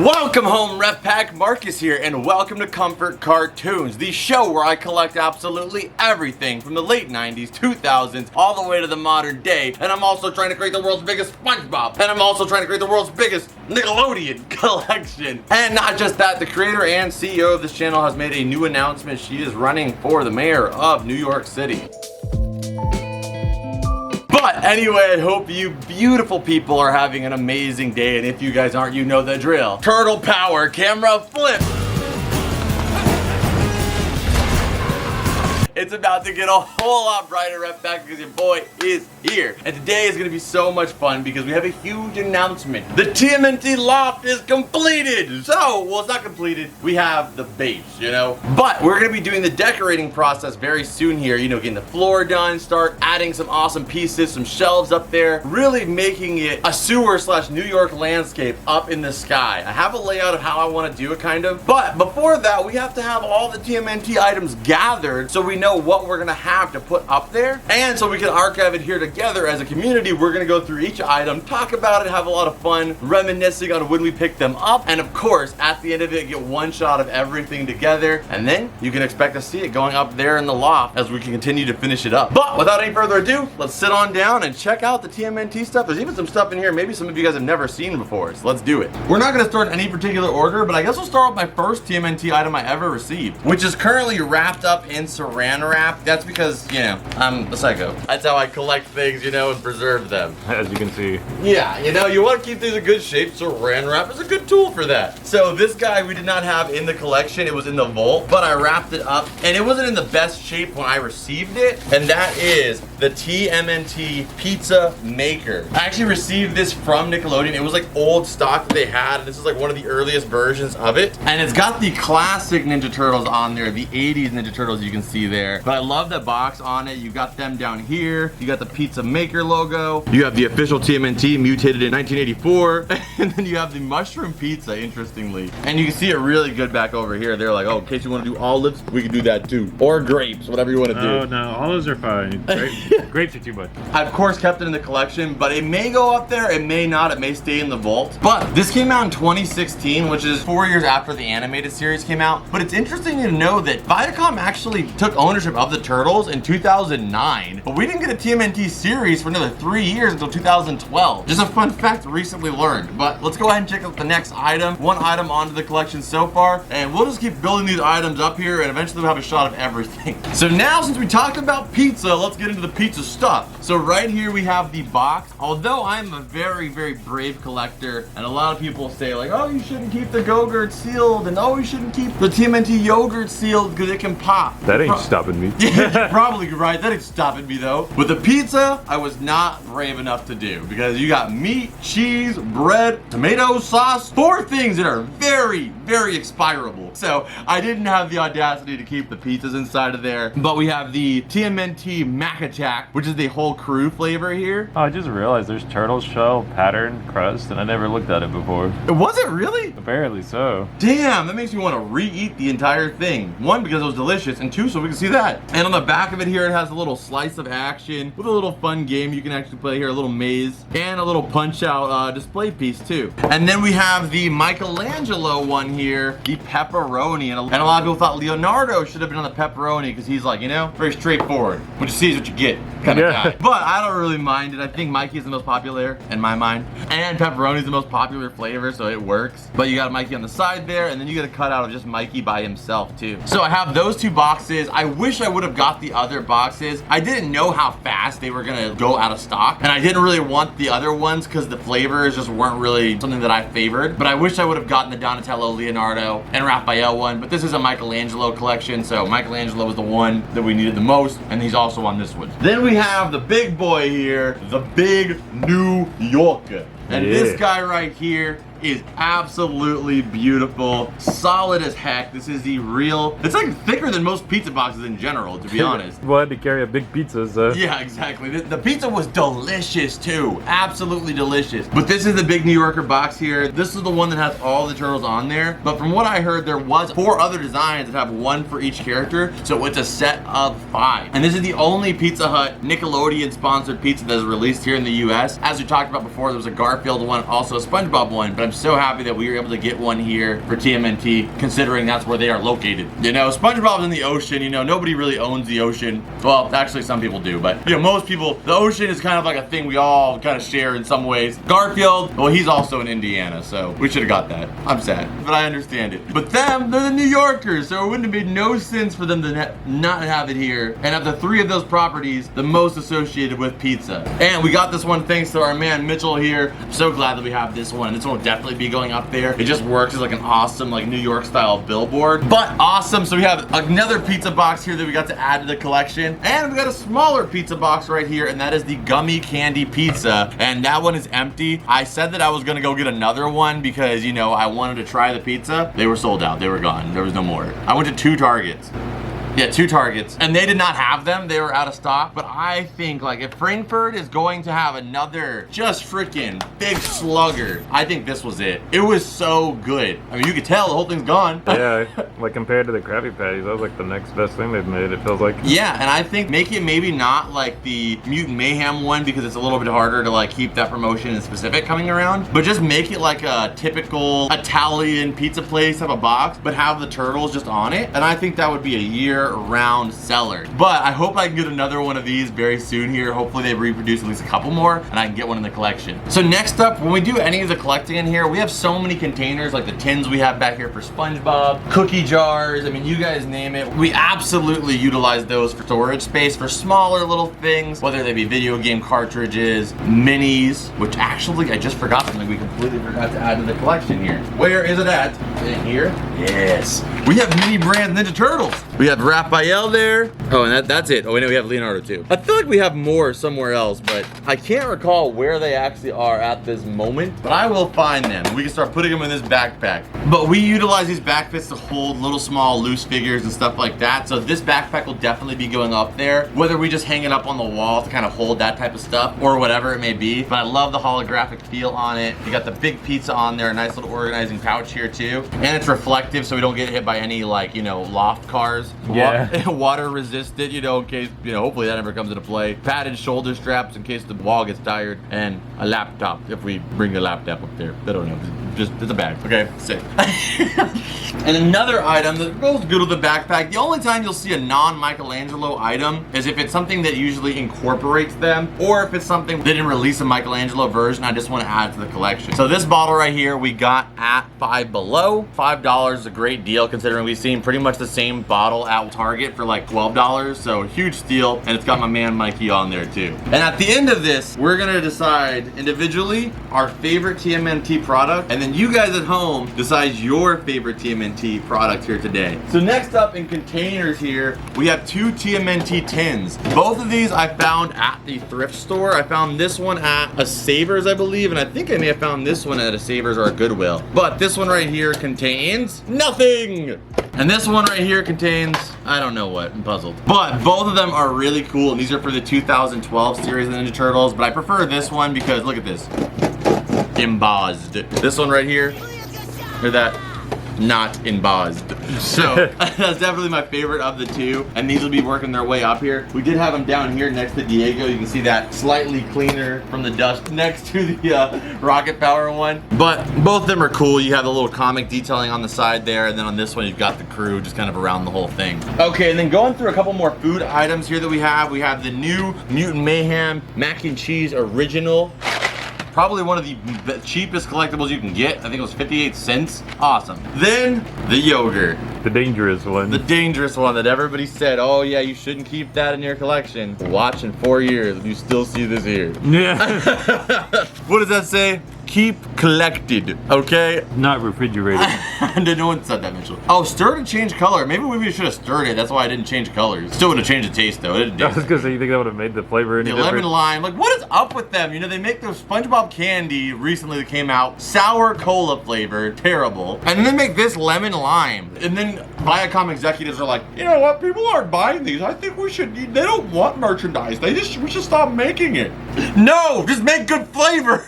Welcome home, Ref Pack. Marcus here, and welcome to Comfort Cartoons, the show where I collect absolutely everything from the late 90s, 2000s, all the way to the modern day. And I'm also trying to create the world's biggest Spongebob, and I'm also trying to create the world's biggest Nickelodeon collection. And not just that, the creator and CEO of this channel has made a new announcement. She is running for the mayor of New York City. But anyway, I hope you beautiful people are having an amazing day, and if you guys aren't, you know the drill. Turtle power, camera flip. It's about to get a whole lot brighter, Ref Pack, because your boy is here. And today is gonna be so much fun because we have a huge announcement. The TMNT loft is completed. So, well, it's not completed. We have the base, you know? But we're gonna be doing the decorating process very soon here. You know, getting the floor done, start adding some awesome pieces, some shelves up there, really making it a sewer / New York landscape up in the sky. I have a layout of how I wanna do it, kind of. But before that, we have to have all the TMNT items gathered so we know what we're gonna have to put up there, and so we can archive it here together as a community. We're gonna go through each item, talk about it, have a lot of fun reminiscing on when we picked them up, and of course at the end of it get one shot of everything together, and then you can expect to see it going up there in the loft as we can continue to finish it up. But without any further ado, let's sit on down and check out the TMNT stuff. There's even some stuff in here maybe some of you guys have never seen before, so let's do it. We're not gonna start in any particular order, but I guess we'll start with my first TMNT item I ever received, which is currently wrapped up in saran wrap. That's because, you know, I'm a psycho. That's how I collect things, you know, and preserve them. As you can see. Yeah, you know, you want to keep things in good shape, so saran wrap is a good tool for that. So this guy we did not have in the collection. It was in the vault, but I wrapped it up, and it wasn't in the best shape when I received it, and that is the TMNT Pizza Maker. I actually received this from Nickelodeon. It was like old stock that they had, and this is like one of the earliest versions of it. And it's got the classic Ninja Turtles on there, the 80s Ninja Turtles you can see there. But I love the box on it. You got them down here. You got the Pizza Maker logo. You have the official TMNT mutated in 1984. And then you have the mushroom pizza, interestingly. And you can see it really good back over here. They're like, oh, in case you want to do olives, we can do that too. Or grapes, whatever you want to do. Oh, no, olives are fine. Grapes are too much. I, of course, kept it in the collection, but it may go up there, it may not, it may stay in the vault. But this came out in 2016, which is 4 years after the animated series came out. But it's interesting to know that Viacom actually took ownership of the Turtles in 2009, but we didn't get a TMNT series for another 3 years until 2012. Just a fun fact recently learned. But let's go ahead and check out the next item. One item onto the collection so far, and we'll just keep building these items up here, and eventually we'll have a shot of everything. So now, since we talked about pizza, let's get into the pizza stuff. So right here we have the box. Although I'm a very, very brave collector, and a lot of people say like, oh, you shouldn't keep the Go-Gurt sealed, and oh, you shouldn't keep the TMNT yogurt sealed because it can pop. That ain't stopping me. Yeah, you're probably right. That ain't stopping me though. With the pizza, I was not brave enough to do because you got meat, cheese, bread, tomato sauce, 4 things that are very, very expirable. So I didn't have the audacity to keep the pizzas inside of there. But we have the TMNT Mac Attack, which is the whole crew flavor here. Oh, I just realized there's turtle shell pattern crust, and I never looked at it before. Was it really? Apparently so. Damn, that makes me want to re-eat the entire thing. 1, because it was delicious, and 2, so we can see that. And on the back of it here, it has a little slice of action with a little fun game you can actually play here, a little maze, and a little punch-out display piece too. And then we have the Michelangelo one here, the pepperoni. And a lot of people thought Leonardo should have been on the pepperoni because he's like, you know, very straightforward. What you see is what you get kind of guy. But I don't really mind it. I think Mikey is the most popular in my mind. And pepperoni is the most popular flavor, so it works. But you got Mikey on the side there, and then you get a cutout of just Mikey by himself too. So I have those 2 boxes. I wish I would have got the other boxes. I didn't know how fast they were gonna go out of stock, and I didn't really want the other ones because the flavors just weren't really something that I favored. But I wish I would have gotten the Donatello, Leonardo, and Raphael one. But this is a Michelangelo collection, so Michelangelo was the one that we needed the most, and he's also on this one. Then we have the big boy here, the big New Yorker. And this guy right here is absolutely beautiful, solid as heck. This is the real, it's like thicker than most pizza boxes in general, to be honest. Well, I had to carry a big pizza, so. Yeah, exactly. The pizza was delicious too, absolutely delicious. But this is the big New Yorker box here. This is the one that has all the turtles on there. But from what I heard, there was 4 other designs that have 1 for each character, so it's a set of 5. And this is the only Pizza Hut Nickelodeon sponsored pizza that is released here in the US. As we talked about before, there was a Garfield one, also a Spongebob one, but I'm so happy that we were able to get one here for TMNT, considering that's where they are located. You know, SpongeBob's in the ocean, you know, nobody really owns the ocean. Well, actually some people do, but you know, most people, the ocean is kind of like a thing we all kind of share in some ways. Garfield, well, he's also in Indiana, so we should have got that. I'm sad, but I understand it. But them, they're the New Yorkers, so it wouldn't have made no sense for them to not have it here. And of the 3 of those properties, the most associated with pizza. And we got this one thanks to our man Mitchell here. I'm so glad that we have this one. This one will definitely be going up there. It just works as like an awesome like New York style billboard. But awesome, so we have another pizza box here that we got to add to the collection. And we got a smaller pizza box right here, and that is the gummy candy pizza. And that one is empty. I said that I was gonna go get another one because, you know, I wanted to try the pizza. They were sold out, they were gone. There was no more. I went to 2 Targets. Yeah, 2 Targets, and they did not have them. They were out of stock. But I think like if Frankfurt is going to have another just freaking big slugger, I think this was it. It was so good. I mean, you could tell the whole thing's gone. Yeah, like compared to the Krabby Patties, that was like the next best thing they've made, it feels like. Yeah, and I think make it maybe not like the Mutant Mayhem one because it's a little bit harder to like keep that promotion in specific coming around, but just make it like a typical Italian pizza place type of box, but have the turtles just on it. And I think that would be a year-round seller. But I hope I can get another one of these very soon here. Hopefully they reproduce at least a couple more and I can get one in the collection. So next up, when we do any of the collecting in here, we have so many containers, like the tins we have back here for SpongeBob, cookie jars, I mean, you guys name it. We absolutely utilize those for storage space for smaller little things, whether they be video game cartridges, minis, which actually I just forgot something we completely forgot to add to the collection here. Where is it at? Is it here? Yes. We have mini brand Ninja Turtles. We have Raphael there. Oh, and that's it. Oh, wait, no, we have Leonardo too. I feel like we have more somewhere else, but I can't recall where they actually are at this moment, but I will find them. We can start putting them in this backpack. But we utilize these backpacks to hold little small loose figures and stuff like that. So this backpack will definitely be going up there, whether we just hang it up on the wall to kind of hold that type of stuff or whatever it may be. But I love the holographic feel on it. You got the big pizza on there, a nice little organizing pouch here too. And it's reflective so we don't get hit by any like, you know, loft cars. Yeah. Water resistant, you know, in case, you know, hopefully that never comes into play. Padded shoulder straps in case the wall gets tired, and a laptop if we bring the laptop up there. I don't know. Just, it's a bag, okay? Sick. And another item that goes good with the backpack, the only time you'll see a non-Michelangelo item is if it's something that usually incorporates them, or if it's something they didn't release a Michelangelo version, I just want to add to the collection. So this bottle right here, we got at Five Below. $5 is a great deal considering we've seen pretty much the same bottle at Target for like $12, so huge steal, and it's got my man Mikey on there too. And at the end of this, we're gonna decide individually our favorite TMNT product, and then you guys at home decide your favorite TMNT product here today. So next up in containers here, we have 2 TMNT tins. Both of these I found at the thrift store. I found this one at a Savers, I believe, and I think I may have found this one at a Savers or a Goodwill. But this one right here contains nothing. And this one right here contains, I don't know what, I'm puzzled. But both of them are really cool, and these are for the 2012 series of Ninja Turtles, but I prefer this one because, look at this. Embossed. This one right here, or that, not embossed. So that's definitely my favorite of the 2, and these will be working their way up here. We did have them down here next to Diego. You can see that slightly cleaner from the dust next to the Rocket Power one. But both of them are cool. You have the little comic detailing on the side there, and then on this one you've got the crew just kind of around the whole thing. Okay, and then going through a couple more food items here that we have the new Mutant Mayhem Mac and Cheese Original. Probably one of the cheapest collectibles you can get. I think it was 58 cents. Awesome. Then the yogurt. The dangerous one. The dangerous one that everybody said, oh yeah, you shouldn't keep that in your collection. Watch in 4 years and you still see this here. Yeah. What does that say? Keep collected, okay? Not refrigerated. No one said that, Mitchell. Oh, stir to change color. Maybe we should have stirred it. That's why I didn't change colors. Still would have changed the taste though. It I was gonna say, you think that would have made the flavor any different? Lemon lime. Like, what is up with them? You know, they make those SpongeBob candy recently that came out. Sour cola flavor. Terrible. And then they make this lemon lime. And then Viacom executives are like, you know what? People aren't buying these. I think we should. They don't want merchandise. We should stop making it. No! Just make good flavors!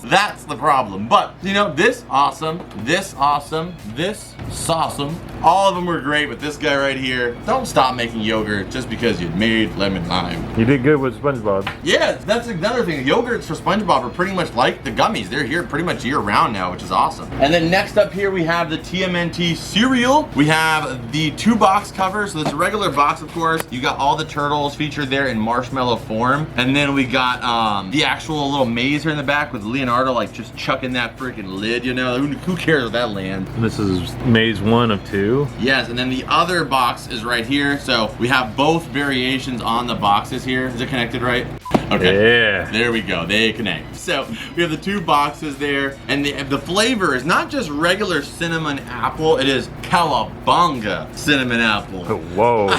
That's the problem. But, you know, this awesome, this awesome, this awesome. All of them were great, but this guy right here, don't stop making yogurt just because you made lemon lime. You did good with SpongeBob. Yeah, that's another thing. Yogurts for SpongeBob are pretty much like the gummies. They're here pretty much year round now, which is awesome. And then next up here, we have the TMNT cereal. We have the 2-box cover. So there's a regular box, of course. You got all the turtles featured there in marshmallow form. And then we got the actual little maze here in the back with Leonardo like just chucking that freaking lid, you know? Who cares if that lands? This is maze 1 of 2. Yes, and then the other box is right here. So we have both variations on the boxes here. Is it connected right? Okay. Yeah. There we go. They connect. So we have the 2 boxes there, and the flavor is not just regular cinnamon apple. It is cowabunga cinnamon apple. Whoa.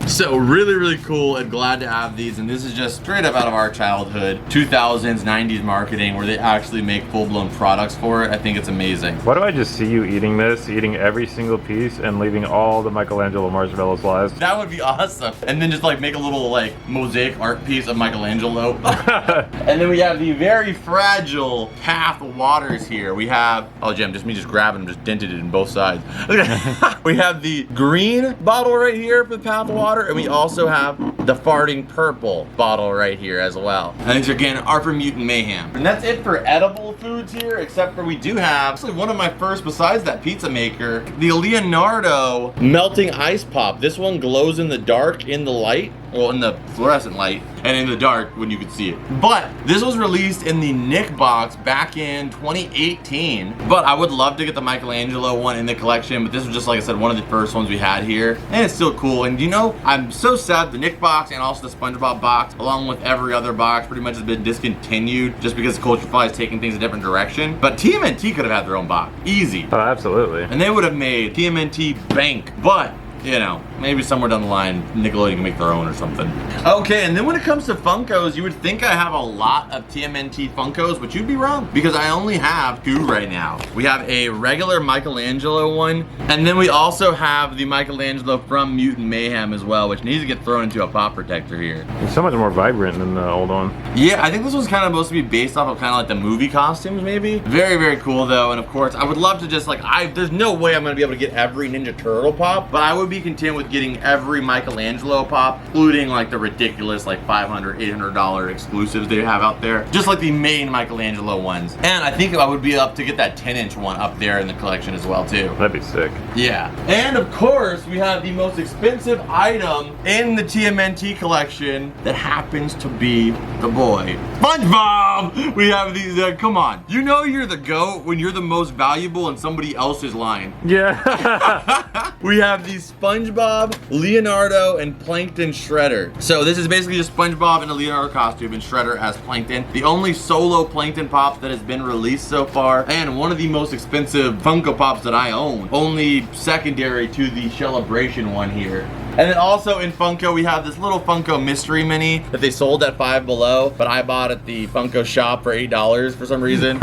So really, really cool and glad to have these. And this is just straight up out of our childhood, 2000s, 90s marketing, where they actually make full-blown products for it. I think it's amazing. Why do I just see you eating this, eating every single piece, and leaving all the Michelangelo marshmallow slices? That would be awesome. And then just like make a little like mosaic art piece of Michelangelo. And then we have the very fragile Path Waters here. We have, oh Jim, just grabbing them, just dented it in both sides. Okay. We have the green bottle right here for the Path Water, and we also have the farting purple bottle right here as well. And these again are for Mutant Mayhem. And that's it for edible foods here, except for we do have, actually one of my first besides that pizza maker, the Leonardo melting ice pop. This one glows in the dark, in the light, well, in the fluorescent light, and in the dark when you could see it. But this was released in the Nick box back in 2018. But I would love to get the Michelangelo one in the collection, but this was just, like I said, one of the first ones we had here. And it's still cool. And you know, I'm so sad the Nick box and also the SpongeBob box, along with every other box, pretty much has been discontinued just because Culture Fly is taking things a different direction. But TMNT could have had their own box. Easy. Oh, absolutely. And they would have made TMNT bank. But you know, maybe somewhere down the line, Nickelodeon can make their own or something. Okay, and then when it comes to Funkos, you would think I have a lot of TMNT Funkos, but you'd be wrong, because I only have 2 right now. We have a regular Michelangelo one, and then we also have the Michelangelo from Mutant Mayhem as well, which needs to get thrown into a pop protector here. It's so much more vibrant than the old one. Yeah, I think this one's kind of supposed to be based off of kind of like the movie costumes, maybe. Very, very cool, though, and of course, I would love to just, like, there's no way I'm going to be able to get every Ninja Turtle pop, but I would be content with getting every Michelangelo pop, including like the ridiculous like $500, $800 exclusives they have out there, just like the main Michelangelo ones. And I think I would be up to get that 10-inch one up there in the collection as well too. That'd be sick. Yeah. And of course, we have the most expensive item in the TMNT collection that happens to be the boy, SpongeBob! We have these, come on. You know you're the GOAT when you're the most valuable and somebody else is lying. Yeah. We have these SpongeBob, Leonardo, and Plankton Shredder. So this is basically just SpongeBob in a Leonardo costume and Shredder as Plankton. The only solo Plankton pop that has been released so far, and one of the most expensive Funko Pops that I own. Only secondary to the Celebration one here. And then also in Funko, we have this little Funko Mystery Mini that they sold at Five Below, but I bought at the Funko shop for $8 for some reason.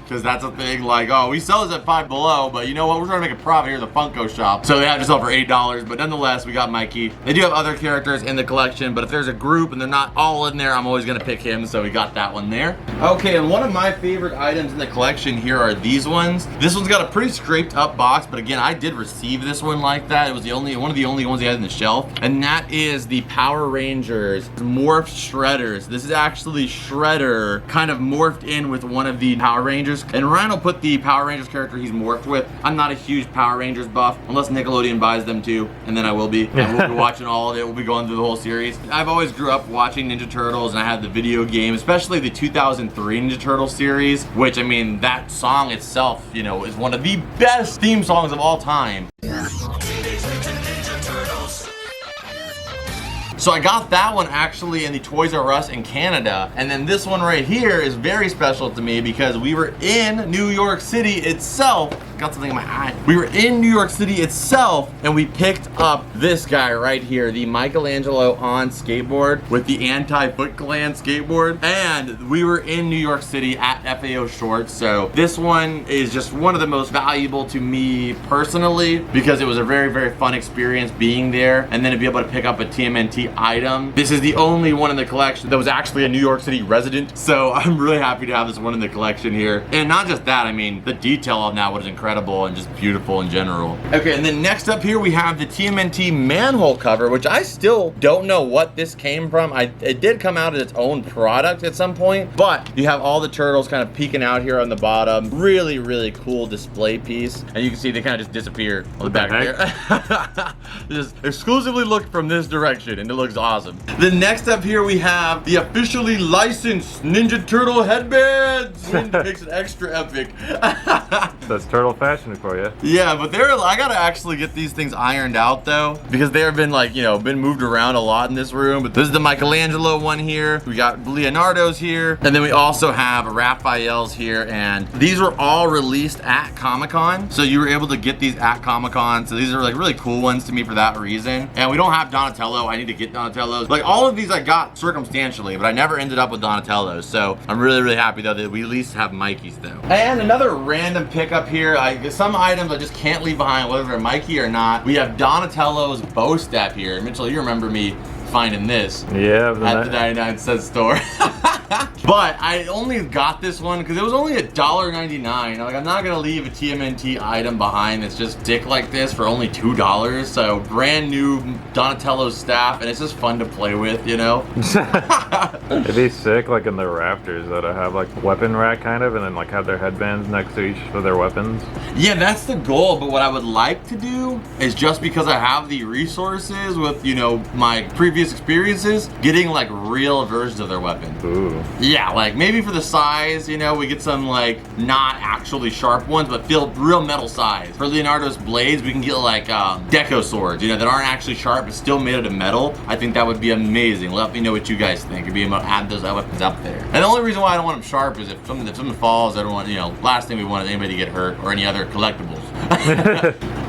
Because that's a thing, like, oh, we sell this at Five Below, but you know what? We're trying to make a profit here at the Funko shop. So they have to sell for $8, but nonetheless, we got Mikey. They do have other characters in the collection, but if there's a group and they're not all in there, I'm always gonna pick him, so we got that one there. Okay, and one of my favorite items in the collection here are these ones. This one's got a pretty scraped up box, but again, I did receive this one like that. It was one of the only ones they had in the shelf, and that is the Power Rangers Morph Shredders. This is actually Shredder kind of morphed in with one of the Power Rangers. And Ryan will put the Power Rangers character he's morphed with. I'm not a huge Power Rangers buff, unless Nickelodeon buys them too, and then I will be. And we'll be watching all of it. We'll be going through the whole series. I've always grew up watching Ninja Turtles, and I had the video game, especially the 2003 Ninja Turtle series, which, I mean, that song itself, you know, is one of the best theme songs of all time. So I got that one actually in the Toys R Us in Canada. And then this one right here is very special to me because we were in New York City itself got something in my eye. We were in New York City itself, and we picked up this guy right here, the Michelangelo on skateboard with the anti-Foot Clan skateboard. And we were in New York City at FAO Shorts, so this one is just one of the most valuable to me personally because it was a very, very fun experience being there, and then to be able to pick up a TMNT item. This is the only one in the collection that was actually a New York City resident, so I'm really happy to have this one in the collection here. And not just that, I mean, the detail on that was incredible and just beautiful in general. Okay, and then next up here we have the TMNT manhole cover, which I still don't know what this came from. It did come out as its own product at some point, but you have all the turtles kind of peeking out here on the bottom. Really, really cool display piece. And you can see they kind of just disappear on the back there. Just exclusively look from this direction and it looks awesome. Then next up here we have the officially licensed Ninja Turtle headbands. It makes it extra epic. That's turtle fashion for you. Yeah, but I gotta actually get these things ironed out though, because they have been like, you know, been moved around a lot in this room. But this is the Michelangelo one here. We got Leonardo's here. And then we also have Raphael's here. And these were all released at Comic-Con. So you were able to get these at Comic-Con. So these are like really cool ones to me for that reason. And we don't have Donatello. I need to get Donatello's. Like all of these I got circumstantially, but I never ended up with Donatello's. So I'm really, really happy though that we at least have Mikey's though. And another random pickup here. Some items I just can't leave behind, whether they're Mikey or not. We have Donatello's bow step here. Mitchell, you remember me finding this at the 99-cent store. But I only got this one because it was only $1.99. Like, I'm not gonna leave a TMNT item behind that's just dick like this for only $2. So brand new Donatello staff, and it's just fun to play with, you know. It'd be sick, like in the rafters, that I have like weapon rack kind of, and then like have their headbands next to each for their weapons. Yeah, that's the goal. But what I would like to do is, just because I have the resources with, you know, my previous experiences, getting like real versions of their weapons. Ooh. Yeah, like maybe for the size, you know, we get some like not actually sharp ones, but feel real metal size. For Leonardo's blades, we can get like deco swords, you know, that aren't actually sharp but still made out of metal. I think that would be amazing. Let me know what you guys think. If able to add those weapons up there. And the only reason why I don't want them sharp is if something falls, I don't want, you know, last thing we want is anybody to get hurt or any other collectibles.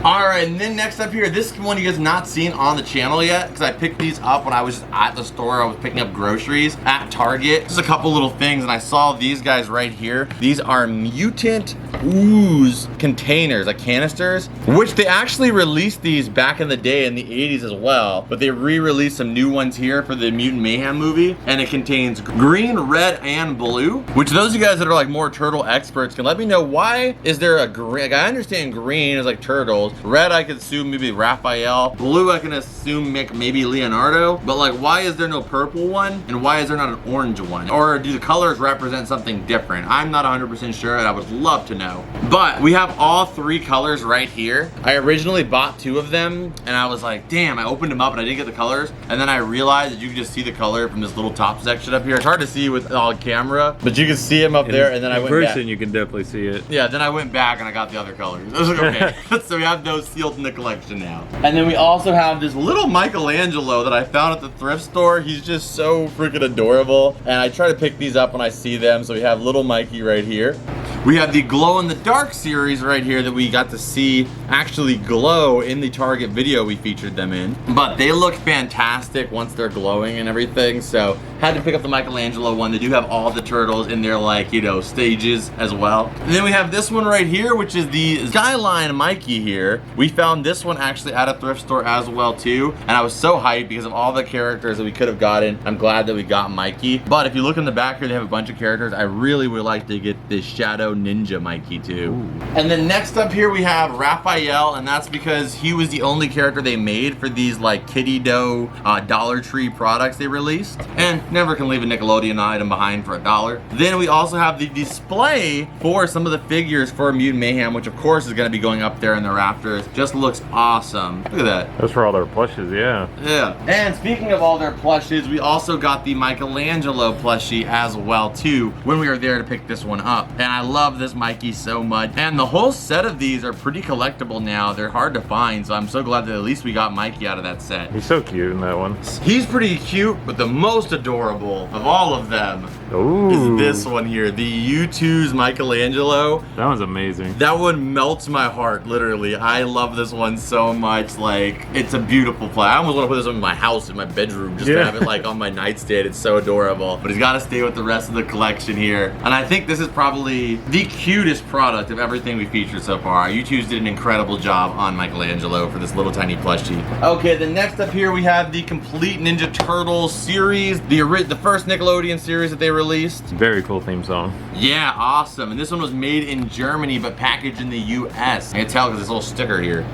All right, and then next up here, this one you guys not seen on the channel yet, because I picked these up when I was at the store. I was picking up groceries at Target. Just a couple little things, and I saw these guys right here. These are Mutant ooze containers, like canisters, which they actually released these back in the day in the 80s as well, but they re-released some new ones here for the Mutant Mayhem movie, and it contains green, red, and blue, which those of you guys that are like more turtle experts can let me know, why is there a green? Like, I understand green is like turtles, red I could assume maybe Raphael, blue I can assume maybe Leonardo, but like why is there no purple one, and why is there not an orange one? Or do the colors represent something different? I'm not 100% sure, and I would love to know. But we have all three colors right here. I originally bought 2 of them, and I was like, damn, I opened them up and I didn't get the colors, and then I realized that you can just see the color from this little top section up here. It's hard to see with all camera, but you can see them up there, and then I went back. In person, you can definitely see it. Yeah, then I went back and I got the other colors. I was like, okay. So we have those sealed in the collection now. And then we also have this little Michelangelo that I found at the thrift store. He's just so freaking adorable, and I try to pick these up when I see them. So we have little Mikey right here. We have the glow in the dark series right here that we got to see actually glow in the Target video we featured them in. But they look fantastic once they're glowing and everything, so had to pick up the Michelangelo one. They do have all the turtles in their, like, you know, stages as well. And then we have this one right here, which is the Skyline Mikey here. We found this one actually at a thrift store as well too, and I was so hyped because of all the characters that we could have gotten. I'm glad that we got Mikey. But if you look in the back here, they have a bunch of characters. I really would like to get this Shadow Ninja Mikey too. Ooh. And then next up here we have Raphael, and that's because he was the only character they made for these like Kitty Dough Dollar Tree products they released, and never can leave a Nickelodeon item behind for $1. Then we also have the display for some of the figures for Mutant Mayhem, which of course is going to be going up there in the rafters. Just looks awesome. Look at that. That's for all their plushes, yeah. Yeah. And speaking of all their plushes, we also got the Michelangelo plushie as well too when we were there to pick this one up. And I love this Mikey so much. And the whole set of these are pretty collectible now. They're hard to find, so I'm so glad that at least we got Mikey out of that set. He's so cute in that one. He's pretty cute, but the most adorable of all of them Ooh. is this one here. The U2's Michelangelo. That one's amazing. That one melts my heart, literally. I love this one so much. Like, it's a beautiful play. I almost want to put this one in my house, in my bedroom, just to have it like on my nightstand. It's so adorable. But he's got to stay with the rest of the collection here. And I think this is probably the cutest product of everything we featured so far. U2's did an incredible job on Michelangelo for this little tiny plushie. Okay, then next up here we have the complete Ninja Turtles series, the first Nickelodeon series that they released. Very cool theme song. Yeah, awesome. And this one was made in Germany but packaged in the US. I can tell because this little sticker here.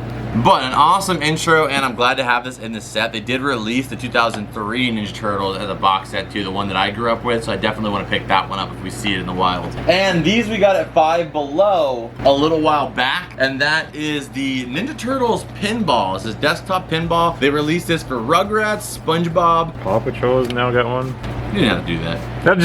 But an awesome intro, and I'm glad to have this in the set. They did release the 2003 Ninja Turtles as a box set too, the one that I grew up with, so I definitely want to pick that one up if we see it in the wild. And these we got at Five Below a little while back, and that is the Ninja Turtles pinball. This is desktop pinball. They released this for Rugrats, Spongebob. Paw Patrol has now got one. You didn't have to do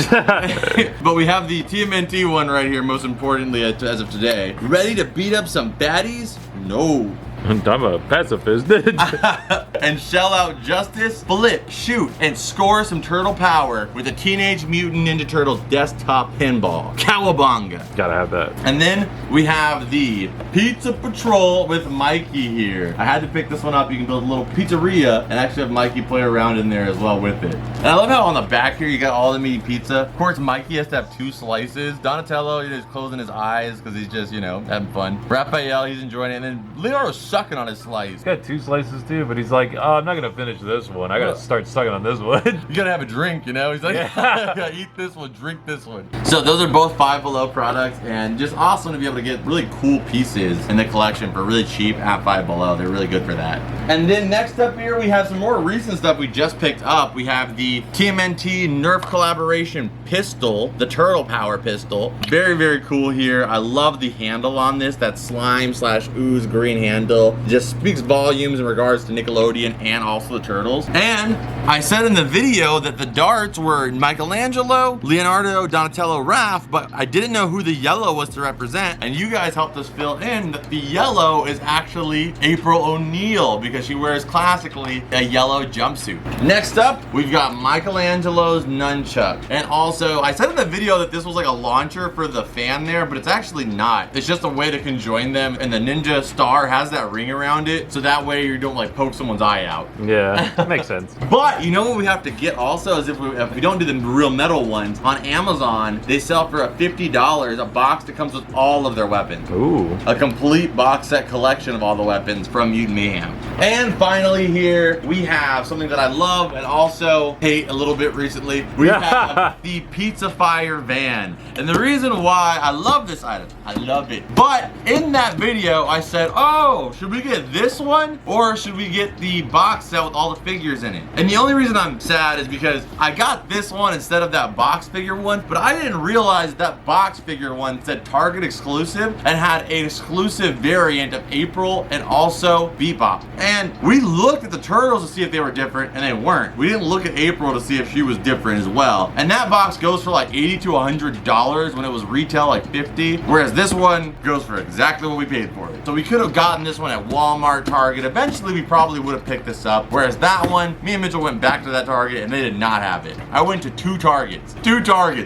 that. But we have the TMNT one right here, most importantly as of today. Ready to beat up some baddies? No. I'm a pacifist. And shell out justice, flip, shoot, and score some turtle power with a Teenage Mutant Ninja Turtles desktop pinball. Cowabunga. Gotta have that. And then we have the Pizza Patrol with Mikey here. I had to pick this one up. You can build a little pizzeria and actually have Mikey play around in there as well with it. And I love how on the back here you got all them eating pizza. Of course, Mikey has to have 2 slices. Donatello, he's closing his eyes because he's just, you know, having fun. Raphael, he's enjoying it. And then Leonardo's sucking on his slice. He's got 2 slices too, but he's like, oh, I'm not gonna finish this one. I gotta start sucking on this one. You gotta have a drink, you know? He's like, yeah. Eat this one, drink this one. So those are both Five Below products, and just awesome to be able to get really cool pieces in the collection for really cheap at Five Below. They're really good for that. And then next up here, we have some more recent stuff we just picked up. We have the TMNT Nerf collaboration pistol, the Turtle Power pistol. Very, very cool here. I love the handle on this, that slime slash ooze green handle. Just speaks volumes in regards to Nickelodeon and also the Turtles. And I said in the video that the darts were Michelangelo, Leonardo, Donatello, Raph, but I didn't know who the yellow was to represent. And you guys helped us fill in that the yellow is actually April O'Neil because she wears classically a yellow jumpsuit. Next up, we've got Michelangelo's nunchuck. And also, I said in the video that this was like a launcher for the fan there, but it's actually not. It's just a way to conjoin them, and the ninja star has that ring around it, so that way you don't like poke someone's eye out. Yeah, that makes sense. But you know what we have to get also is if we don't do the real metal ones, on Amazon, they sell for $50 a box that comes with all of their weapons. Ooh. A complete box set collection of all the weapons from Mutant Mayhem. And finally here, we have something that I love and also hate a little bit recently. We have the Pizza Fire van. And the reason why I love this item, I love it. But in that video, I said, oh, should we get this one or should we get the box set with all the figures in it? And the only reason I'm sad is because I got this one instead of that box figure one, but I didn't realize that box figure one said Target exclusive and had an exclusive variant of April and also Bebop. And we looked at the Turtles to see if they were different and they weren't. We didn't look at April to see if she was different as well. And that box goes for like $80 to $100 when it was retail like $50, whereas this one goes for exactly what we paid for it. So we could have gotten this one at Walmart, Target. Eventually we probably would have picked this up, whereas that one, me and Mitchell went back to that Target and they did not have it. I went to two Targets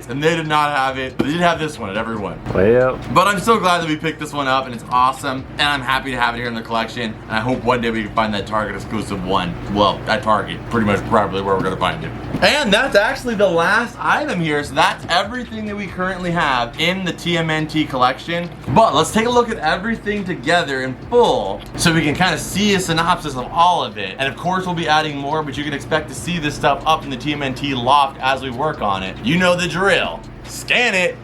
and they did not have it, but they did have this one at every one. Way up. But I'm so glad that we picked this one up and it's awesome, and I'm happy to have it here in the collection, and I hope one day we can find that Target exclusive one. Well, at Target, pretty much probably where we're gonna find it. And that's actually the last item here, so that's everything that we currently have in the TMNT collection. But let's take a look at everything together in full so we can kind of see a synopsis of all of it. And of course we'll be adding more, but you can expect to see this stuff up in the TMNT loft as we work on it. You know the drill. Scan it.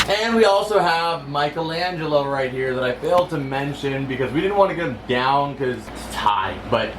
And we also have Michelangelo right here that I failed to mention because we didn't want to get him down because it's high, but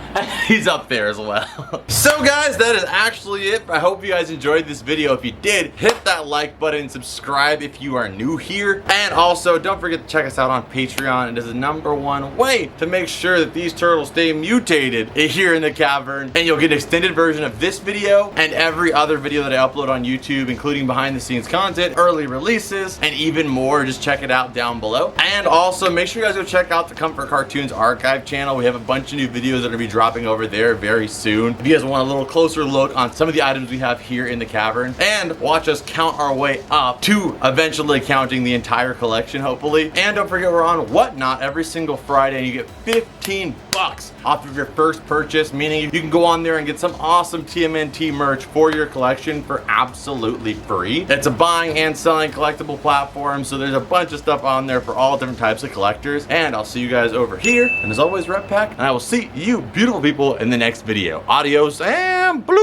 he's up there as well. So guys, that is actually it. I hope you guys enjoyed this video. If you did, hit that like button, subscribe if you are new here, and also don't forget to check us out on Patreon. It is the #1 way to make sure that these turtles stay mutated here in the cavern, and you'll get an extended version of this video and every other video that I upload on YouTube, including behind the scenes content, early releases, and even more. Just check it out down below. And also make sure you guys go check out the Comfort Cartoons archive channel. We have a bunch bunch of new videos that are gonna be dropping over there very soon. If you guys want a little closer look on some of the items we have here in the cavern, and watch us count our way up to eventually counting the entire collection, hopefully. And don't forget, we're on Whatnot every single Friday, and you get 15 bucks off of your first purchase, meaning you can go on there and get some awesome TMNT merch for your collection for absolutely free. It's a buying and selling collectible platform, so there's a bunch of stuff on there for all different types of collectors. And I'll see you guys over here. And as always, Rep Pack, and I will see you beautiful people in the next video. Adios and bloop.